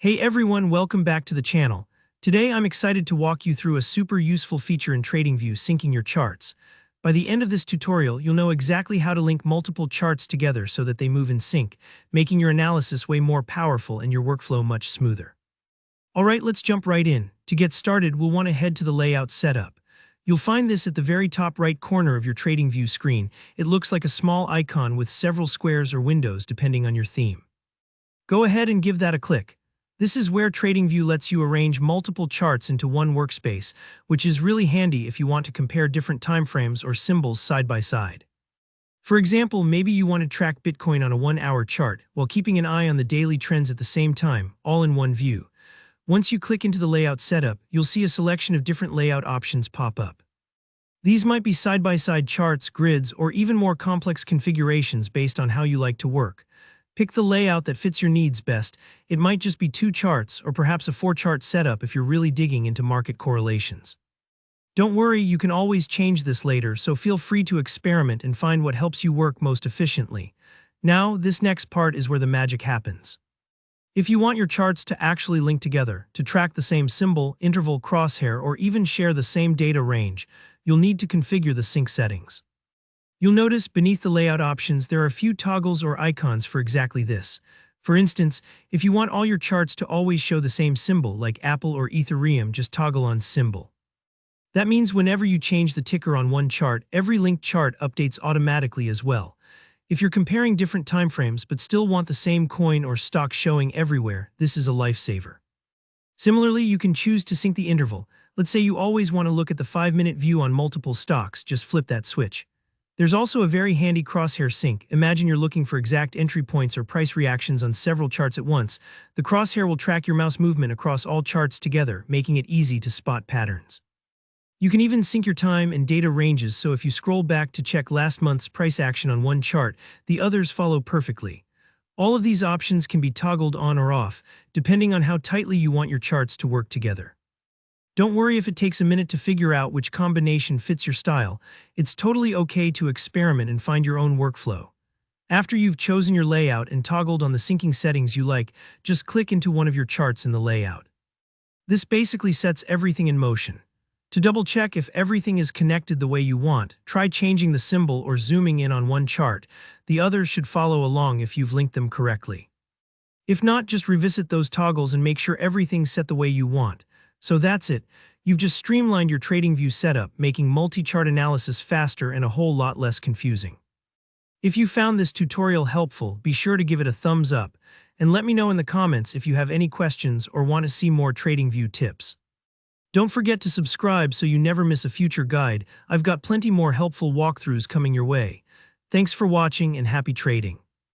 Hey everyone, welcome back to the channel. Today I'm excited to walk you through a super useful feature in Tradingview, syncing your charts. By the end of this tutorial, you'll know exactly how to link multiple charts together so that they move in sync, making your analysis way more powerful and your workflow much smoother. Alright, let's jump right in. To get started, we'll want to head to the Layout setup. You'll find this at the very top right corner of your Tradingview screen. It looks like a small icon with several squares or windows depending on your theme. Go ahead and give that a click. This is where Tradingview lets you arrange multiple charts into one workspace, which is really handy if you want to compare different timeframes or symbols side by side. For example, maybe you want to track Bitcoin on a 1-hour chart while keeping an eye on the daily trends at the same time, all in one view. Once you click into the Layout setup, you'll see a selection of different layout options pop up. These might be side-by-side charts, grids, or even more complex configurations based on how you like to work. Pick the layout that fits your needs best. It might just be 2 charts or perhaps a 4-chart setup if you're really digging into market correlations. Don't worry, you can always change this later, so feel free to experiment and find what helps you work most efficiently. Now, this next part is where the magic happens. If you want your charts to actually link together, to track the same symbol, interval, crosshair, or even share the same data range, you'll need to configure the sync settings. You'll notice beneath the layout options there are a few toggles or icons for exactly this. For instance, if you want all your charts to always show the same symbol, like Apple or Ethereum, just toggle on Symbol. That means whenever you change the ticker on one chart, every linked chart updates automatically as well. If you're comparing different timeframes but still want the same coin or stock showing everywhere, this is a lifesaver. Similarly, you can choose to sync the interval. Let's say you always want to look at the 5-minute view on multiple stocks, just flip that switch. There's also a very handy crosshair sync. Imagine you're looking for exact entry points or price reactions on several charts at once. The crosshair will track your mouse movement across all charts together, making it easy to spot patterns. You can even sync your time and data ranges, so if you scroll back to check last month's price action on one chart, the others follow perfectly. All of these options can be toggled on or off, depending on how tightly you want your charts to work together. Don't worry if it takes a minute to figure out which combination fits your style. It's totally okay to experiment and find your own workflow. After you've chosen your layout and toggled on the syncing settings you like, just click into one of your charts in the layout. This basically sets everything in motion. To double-check if everything is connected the way you want, try changing the symbol or zooming in on one chart. The others should follow along if you've linked them correctly. If not, just revisit those toggles and make sure everything's set the way you want. So that's it. You've just streamlined your Tradingview setup, making multi-chart analysis faster and a whole lot less confusing. If you found this tutorial helpful, be sure to give it a thumbs up, and let me know in the comments if you have any questions or want to see more Tradingview tips. Don't forget to subscribe so you never miss a future guide. I've got plenty more helpful walkthroughs coming your way. Thanks for watching and happy trading.